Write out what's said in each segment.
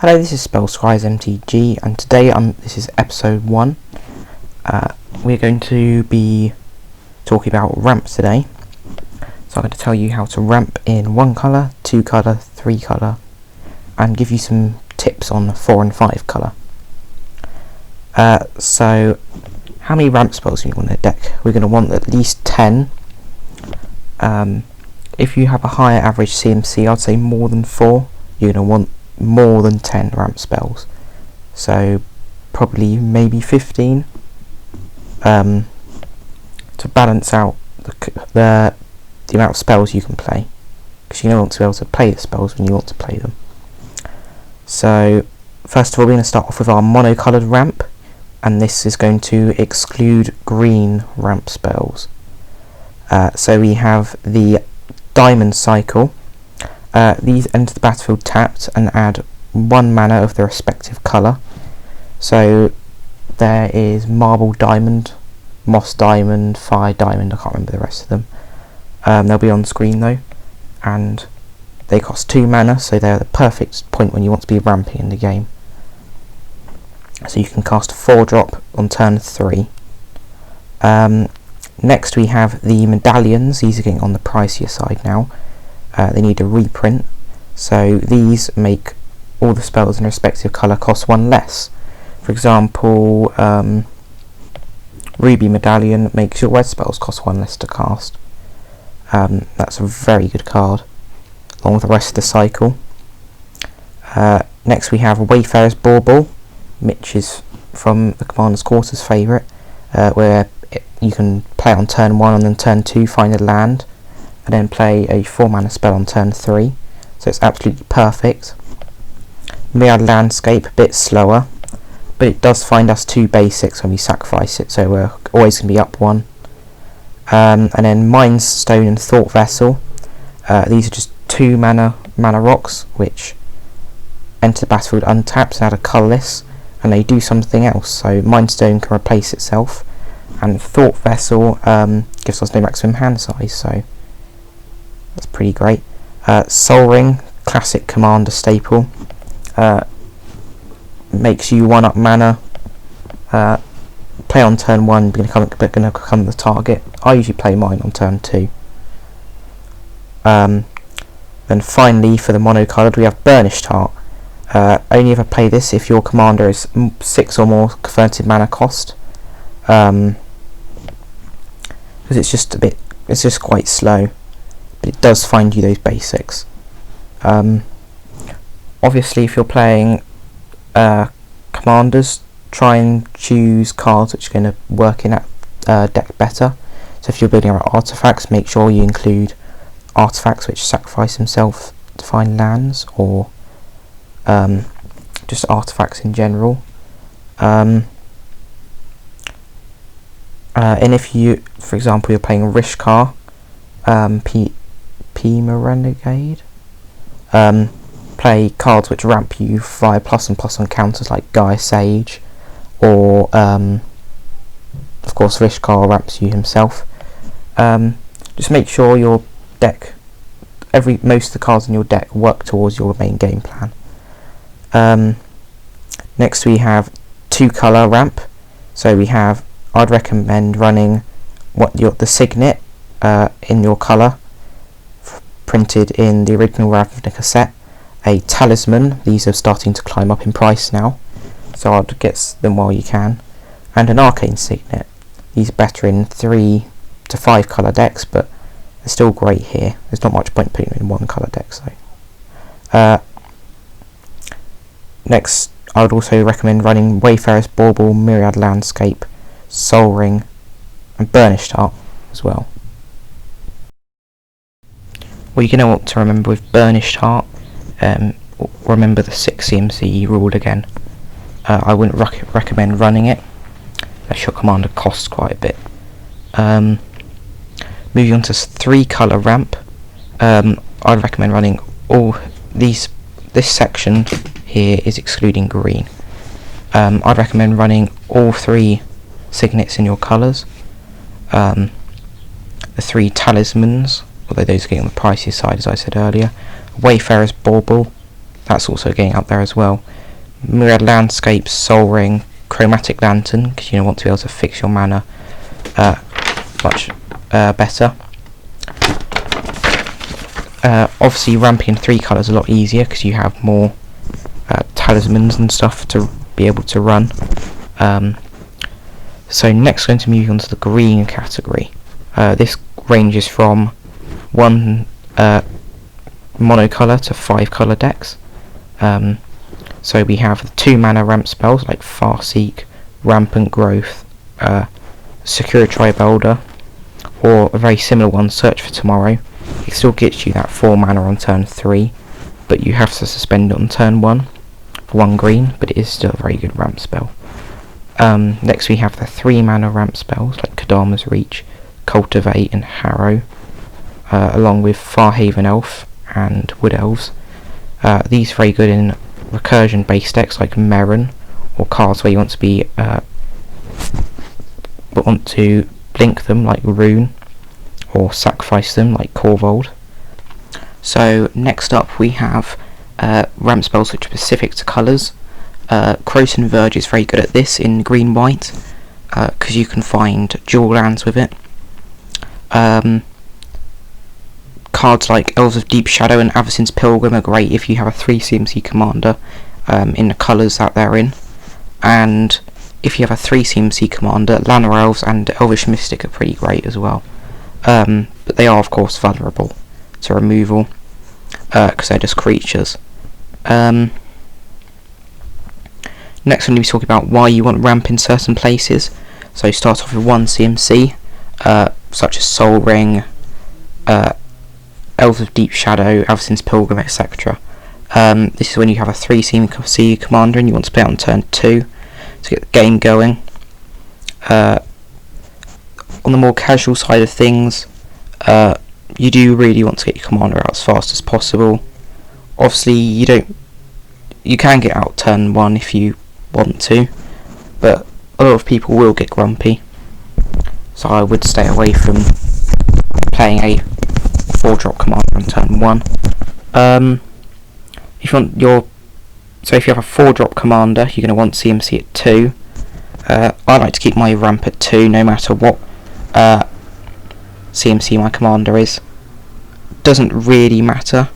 Hello, this is Spellscries MTG, and today this is episode 1. We're going to be talking about ramps today. So I'm going to tell you how to ramp in 1 colour, 2 colour, 3 colour, and give you some tips on 4 and 5 colour. So how many ramp spells do you want in a deck? We're going to want at least 10. If you have a higher average CMC, I'd say more than 4. You're going to want more than 10 ramp spells, so probably maybe 15 to balance out the amount of spells you can play, because you don't want to be able to play the spells when you want to play them. So first of all, we're going to start off with our mono-coloured ramp, and this is going to exclude green ramp spells. So we have the Diamond Cycle. These enter the battlefield tapped and add 1 mana of their respective colour. So there is Marble Diamond, Moss Diamond, Fire Diamond, I can't remember the rest of them. They'll be on screen though, and they cost 2 mana, so they're the perfect point when you want to be ramping in the game. So you can cast a 4-drop on turn 3. Next we have the Medallions. These are getting on the pricier side now. They need a reprint, so these make all the spells in their respective colour cost 1 less. For example, Ruby Medallion makes your red spells cost 1 less to cast. That's a very good card, along with the rest of the cycle. Next we have Wayfarer's Bauble, which is from the Commander's Quarter's favourite, where you can play on turn 1 and then turn 2 find a land, and then play a 4 mana spell on turn 3, so it's absolutely perfect. Myriad Landscape, a bit slower, but it does find us 2 basics when we sacrifice it, so we're always going to be up 1. And then Mind's Stone and Thought Vessel. These are just 2 mana rocks which enter the battlefield untapped and add a colourless, and they do something else. So Mind Stone can replace itself, and Thought Vessel gives us no maximum hand size, so that's pretty great. Sol Ring, classic Commander staple. Makes you 1-up mana. Play on turn 1, going to become the target. I usually play mine on turn 2. Then finally, for the mono-coloured, we have Burnished Heart. Only ever play this if your commander is 6 or more converted mana cost, because it's just quite slow. But it does find you those basics. Obviously, if you're playing commanders, try and choose cards which are going to work in that deck better. So if you're building around artifacts, make sure you include artifacts which sacrifice themselves to find lands, or just artifacts in general. And if you, for example, you're playing Rishkar, Peema Renegade, play cards which ramp you via +++ on counters like Gaia Sage, or of course Rishkar ramps you himself. Just make sure your deck, most of the cards in your deck work towards your main game plan. Next we have 2 colour ramp. So I'd recommend running the Signet in your colour, printed in the original Ravnica set, a Talisman. These are starting to climb up in price now, so I'd get them while you can, and an Arcane Signet. These are better in 3 to 5 colour decks, but they're still great here. There's not much point putting them in 1 colour decks though. Next, I would also recommend running Wayfarer's Bauble, Myriad Landscape, Sol Ring, and Burnished Heart as well. Well, you're going to want to remember with Burnished Heart, remember the 6 CMC rule again. I wouldn't recommend running it, unless your commander costs quite a bit. Moving on to 3 colour ramp, I'd recommend running all these. This section here is excluding green. I'd recommend running all 3 signets in your colours. The 3 talismans, although those are getting on the pricier side as I said earlier. Wayfarer's Bauble, that's also getting up there as well. Myriad Landscapes, Sol Ring, Chromatic Lantern, because you want to be able to fix your mana much better. Obviously ramping in 3 colours is a lot easier because you have more talismans and stuff to be able to run. So next we're going to move on to the green category. This ranges from 1 monocolour to 5 colour decks. So we have 2 mana ramp spells like Farseek, Rampant Growth, Secure Tribe-Elder, or a very similar one, Search for Tomorrow. It still gets you that 4 mana on turn 3, but you have to suspend it on turn 1 for 1 green, but it is still a very good ramp spell. Next we have the 3 mana ramp spells like Kadama's Reach, Cultivate and Harrow, along with Farhaven Elf and Wood Elves. These are very good in recursion based decks like Merrin, or cards where you want to blink them like Rune, or sacrifice them like Korvold. So next up we have ramp spells which are specific to colours. Croton Verge is very good at this in green-white, because you can find dual lands with it. Cards like Elves of Deep Shadow and Avacyn's Pilgrim are great if you have a 3 CMC commander in the colours that they're in. And if you have a 3 CMC commander, Llanowar Elves and Elvish Mystic are pretty great as well. But they are of course vulnerable to removal, because they're just creatures. Next we're going to be talking about why you want ramp in certain places. So start off with 1 CMC, such as Sol Ring, Elves of Deep Shadow, Avacyn's Pilgrim, etc. This is when you have a 3 CMC commander and you want to play it on turn 2 to get the game going. On the more casual side of things, you do really want to get your commander out as fast as possible. Obviously you can get out turn 1 if you want to, but a lot of people will get grumpy, so I would stay away from playing a 4-drop commander on turn 1. If you have a 4-drop commander, you're going to want CMC at 2. I like to keep my ramp at 2 no matter what CMC my commander is. Doesn't really matter.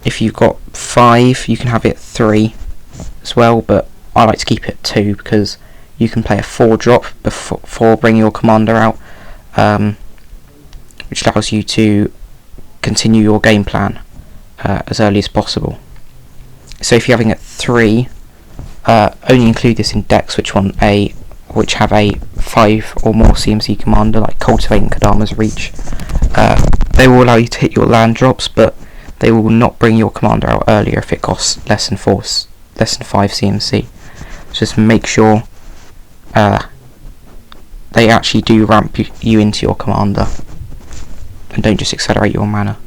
If you've got 5, you can have it at 3 as well, but I like to keep it at 2 because you can play a 4-drop before bringing your commander out, which allows you to continue your game plan as early as possible. So if you're having it 3, only include this in decks which have a 5 or more CMC commander, like Cultivate and Kadama's Reach. They will allow you to hit your land drops, but they will not bring your commander out earlier if it costs less than 5 CMC. Just make sure they actually do ramp you into your commander, and don't just accelerate your mana.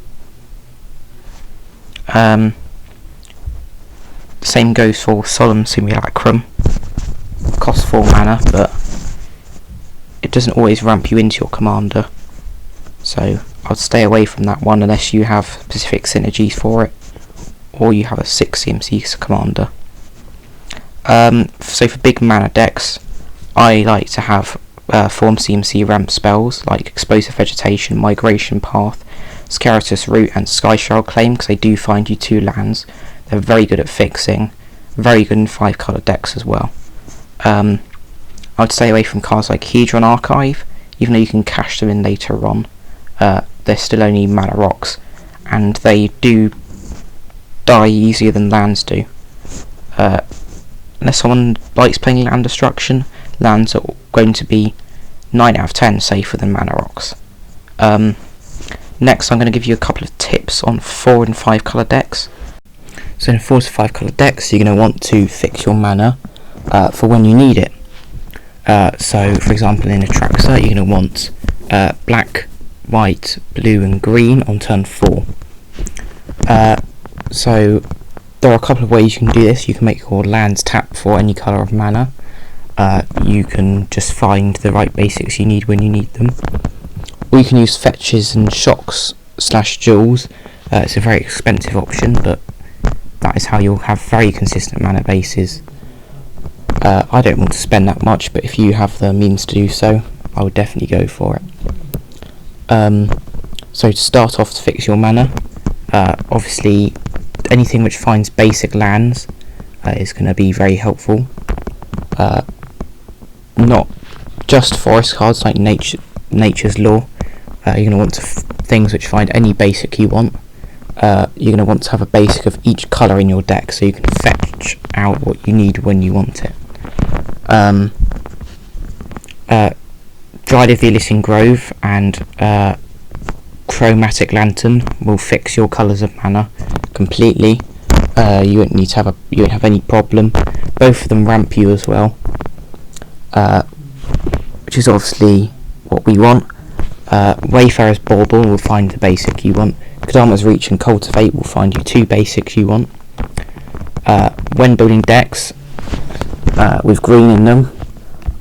Same goes for Solemn Simulacrum. Costs 4 mana, but it doesn't always ramp you into your commander, so I'd stay away from that one unless you have specific synergies for it, or you have a 6 CMC commander. So for big mana decks, I like to have Form CMC ramp spells like Explosive Vegetation, Migration Path, Scaratus Root and Skyshroud Claim, because they do find you 2 lands. They're very good at fixing, very good in 5 colour decks as well. I'd stay away from cards like Hedron Archive, even though you can cash them in later on. They're still only mana rocks, and they do die easier than lands do. Unless someone likes playing land destruction, lands are going to be 9 out of 10 safer than mana rocks. Next I'm going to give you a couple of tips on 4 and 5 colour decks. So in 4 to 5 colour decks, you're going to want to fix your mana for when you need it. So for example in Atraxa, you're going to want black, white, blue and green on turn 4. So there are a couple of ways you can do this. You can make your lands tap for any colour of mana. You can just find the right basics you need when you need them. Or you can use fetches and shocks / jewels. It's a very expensive option, but that is how you'll have very consistent mana bases. I don't want to spend that much, but if you have the means to do so, I would definitely go for it. So to start off, to fix your mana, obviously anything which finds basic lands is going to be very helpful. Not just forest cards like Nature's Law. You're going to want things which find any basic you want. You're going to want to have a basic of each colour in your deck, so you can fetch out what you need when you want it. Dryad of the Elysian Grove and Chromatic Lantern will fix your colours of mana completely. You won't have any problem. Both of them ramp you as well, which is obviously what we want. Wayfarer's Bauble will find the basic you want. Kodama's Reach and Cultivate will find you 2 basics you want. When building decks with green in them,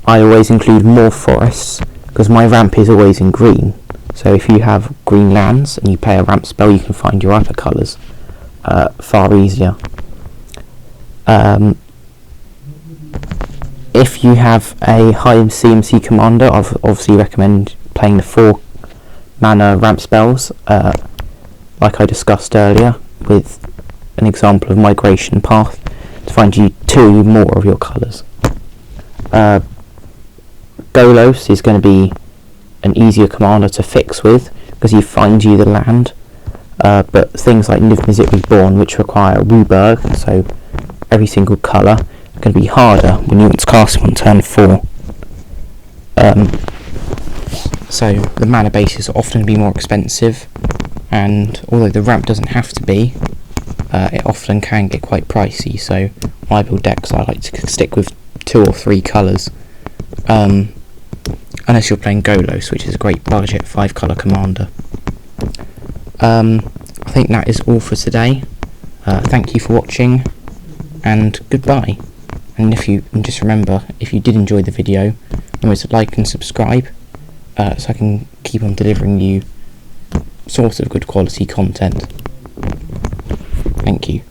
I always include more forests, because my ramp is always in green. So if you have green lands and you play a ramp spell, you can find your other colours far easier. If you have a high CMC commander, I obviously recommend playing the 4 mana ramp spells, like I discussed earlier, with an example of Migration Path, to find you 2 more of your colours. Golos is going to be an easier commander to fix with, because he finds you the land, but things like Niv-Mizzet Reborn, which require Wooburg, so every single colour, are going to be harder when you want to cast them on turn 4. So the mana bases are often going to be more expensive, and although the ramp doesn't have to be, it often can get quite pricey. So when I build decks, I like to stick with 2 or 3 colours, unless you're playing Golos, which is a great budget 5 colour commander. I think that is all for today. Thank you for watching, and goodbye. And just remember, if you did enjoy the video, remember to like and subscribe, so I can keep on delivering you sort of good quality content. Thank you.